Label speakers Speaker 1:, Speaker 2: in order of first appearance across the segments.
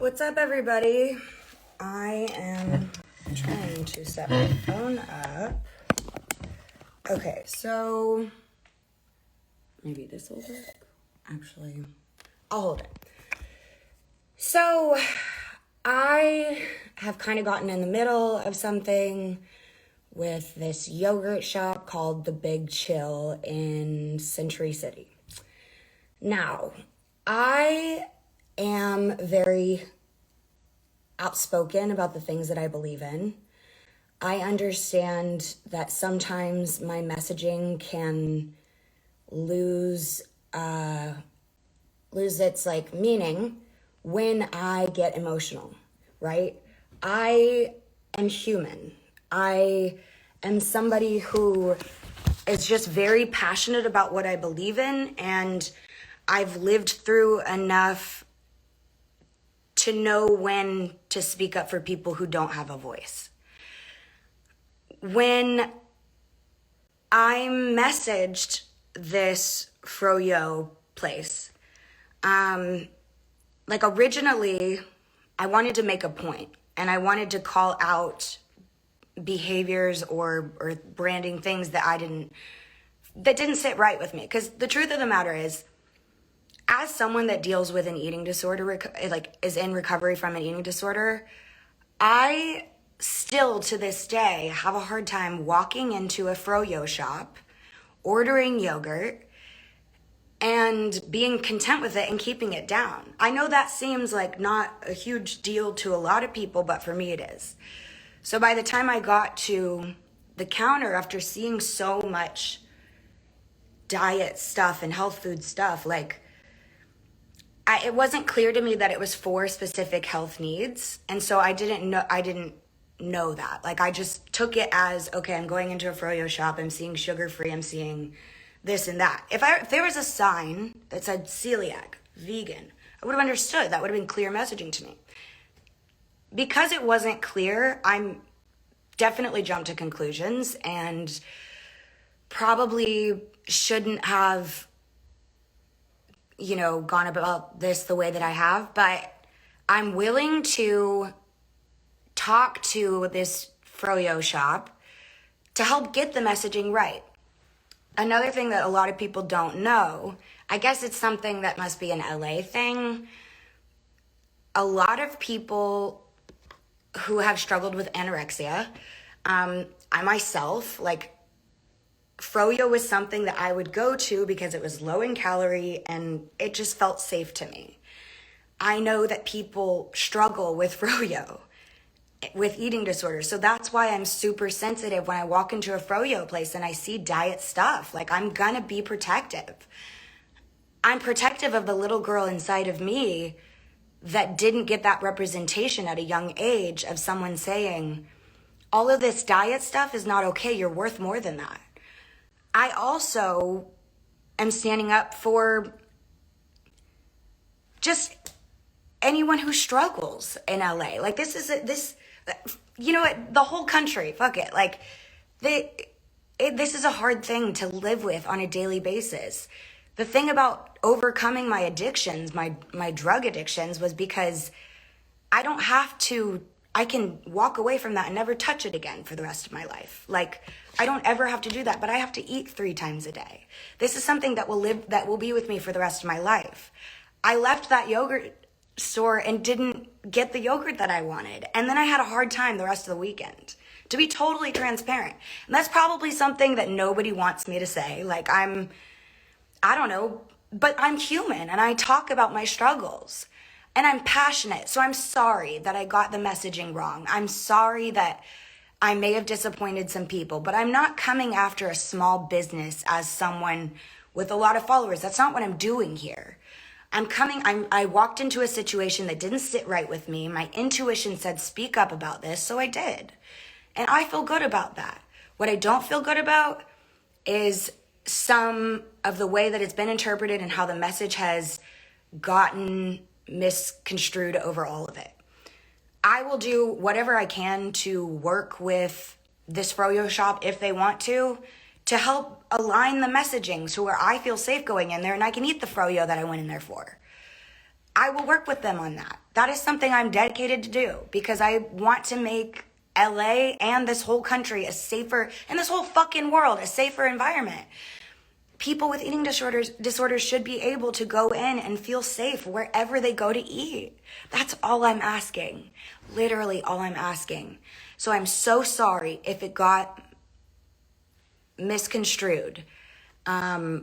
Speaker 1: What's up, everybody? I am trying to set my phone up. Okay, so maybe this will work. Actually, I'll hold it. So I have kind of gotten in the middle of something with this yogurt shop called the Bigg Chill in Century City. Now, I am very outspoken about the things that I believe in. I understand that sometimes my messaging can lose its meaning when I get emotional, right? I am human. I am somebody who is just very passionate about what I believe in, and I've lived through enough to know when to speak up for people who don't have a voice. When I messaged this Fro-yo place, originally I wanted to make a point, and I wanted to call out behaviors or branding things that didn't sit right with me. Because the truth of the matter is, as someone that deals with an eating disorder, is in recovery from an eating disorder, I still to this day have a hard time walking into a Fro-yo shop, ordering yogurt, and being content with it and keeping it down. I know that seems like not a huge deal to a lot of people, but for me it is. So by the time I got to the counter, after seeing so much diet stuff and health food stuff, it wasn't clear to me that it was for specific health needs. And so I didn't know that. I just took it as, okay, I'm going into a Fro-yo shop, I'm seeing sugar-free, I'm seeing this and that. If there was a sign that said celiac, vegan, I would have understood. That would have been clear messaging to me. Because it wasn't clear, I'm definitely jumped to conclusions and probably shouldn't have gone about this the way that I have, but I'm willing to talk to this Fro-yo shop to help get the messaging right. Another thing that a lot of people don't know, I guess it's something that must be an LA thing. A lot of people who have struggled with anorexia, I myself, Fro-yo was something that I would go to because it was low in calorie and it just felt safe to me. I know that people struggle with Fro-yo, with eating disorders. So that's why I'm super sensitive when I walk into a Fro-yo place and I see diet stuff. I'm gonna be protective. I'm protective of the little girl inside of me that didn't get that representation at a young age of someone saying, all of this diet stuff is not okay. You're worth more than that. I also am standing up for just anyone who struggles in LA. The whole country, fuck it. This is a hard thing to live with on a daily basis. The thing about overcoming my addictions, my drug addictions, was because I can walk away from that and never touch it again for the rest of my life. I don't ever have to do that, but I have to eat 3 times a day. This is something that will be with me for the rest of my life. I left that yogurt store and didn't get the yogurt that I wanted. And then I had a hard time the rest of the weekend, to be totally transparent. And that's probably something that nobody wants me to say. I don't know, but I'm human and I talk about my struggles. And I'm passionate, so I'm sorry that I got the messaging wrong. I'm sorry that I may have disappointed some people, but I'm not coming after a small business as someone with a lot of followers. That's not what I'm doing here. I walked into a situation that didn't sit right with me. My intuition said, speak up about this, so I did. And I feel good about that. What I don't feel good about is some of the way that it's been interpreted and how the message has gotten misconstrued over all of it. I will do whatever I can to work with this Fro-yo shop if they want to help align the messaging to where I feel safe going in there and I can eat the Fro-yo that I went in there for. I will work with them on that. That is something I'm dedicated to do because I want to make LA and this whole country a safer, and this whole fucking world a safer environment. People with eating disorders should be able to go in and feel safe wherever they go to eat. That's all I'm asking. Literally all I'm asking. So I'm so sorry if it got misconstrued. I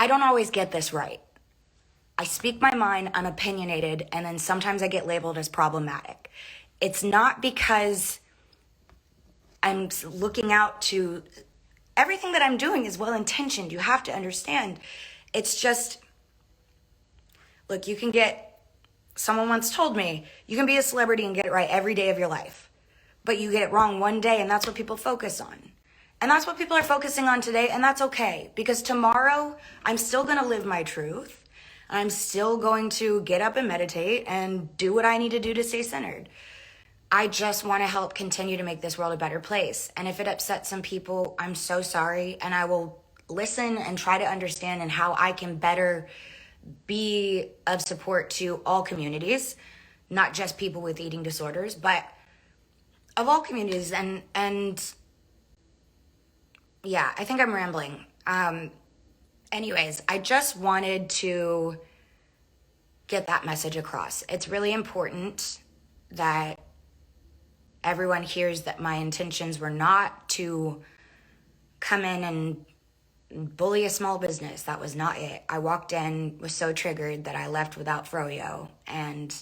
Speaker 1: don't always get this right. I speak my mind, I'm opinionated, and then sometimes I get labeled as problematic. It's not because I'm looking out to, everything that I'm doing is well-intentioned. You have to understand. It's just, look, someone once told me, you can be a celebrity and get it right every day of your life, but you get it wrong one day, and that's what people focus on. And that's what people are focusing on today, and that's okay, because tomorrow I'm still gonna live my truth. I'm still going to get up and meditate and do what I need to do to stay centered. I just want to help continue to make this world a better place. And if it upsets some people, I'm so sorry. And I will listen and try to understand and how I can better be of support to all communities, not just people with eating disorders, but of all communities. And yeah, I think I'm rambling. Anyways, I just wanted to get that message across. It's really important that everyone hears that my intentions were not to come in and bully a small business. That was not it. I walked in, was so triggered that I left without Fro-yo, and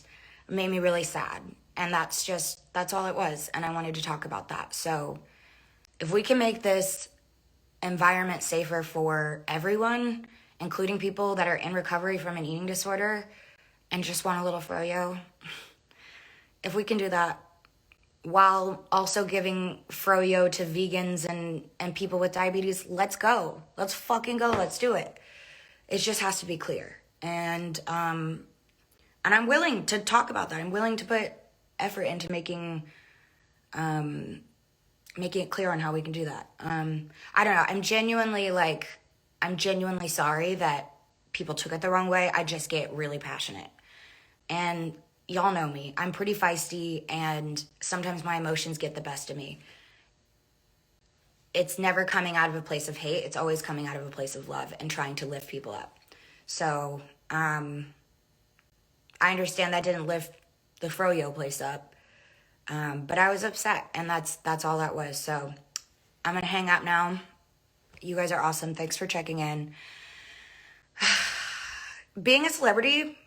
Speaker 1: it made me really sad. And that's all it was. And I wanted to talk about that. So if we can make this environment safer for everyone, including people that are in recovery from an eating disorder and just want a little Fro-yo, if we can do that while also giving Fro-yo to vegans and people with diabetes, let's go. Let's fucking go. Let's do it. It just has to be clear. And I'm willing to talk about that. I'm willing to put effort into making it clear on how we can do that. I don't know. I'm genuinely sorry that people took it the wrong way. I just get really passionate. And y'all know me. I'm pretty feisty, and sometimes my emotions get the best of me. It's never coming out of a place of hate. It's always coming out of a place of love and trying to lift people up. So I understand that didn't lift the Fro-yo place up. But I was upset, and that's all that was. So I'm going to hang up now. You guys are awesome. Thanks for checking in. Being a celebrity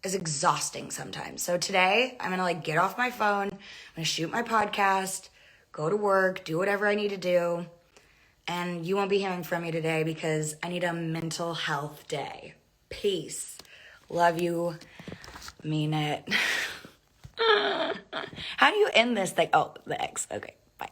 Speaker 1: is exhausting sometimes. So today I'm going to get off my phone. I'm going to shoot my podcast, go to work, do whatever I need to do. And you won't be hearing from me today because I need a mental health day. Peace. Love you. Mean it. How do you end this thing? Oh, the X. Okay, bye.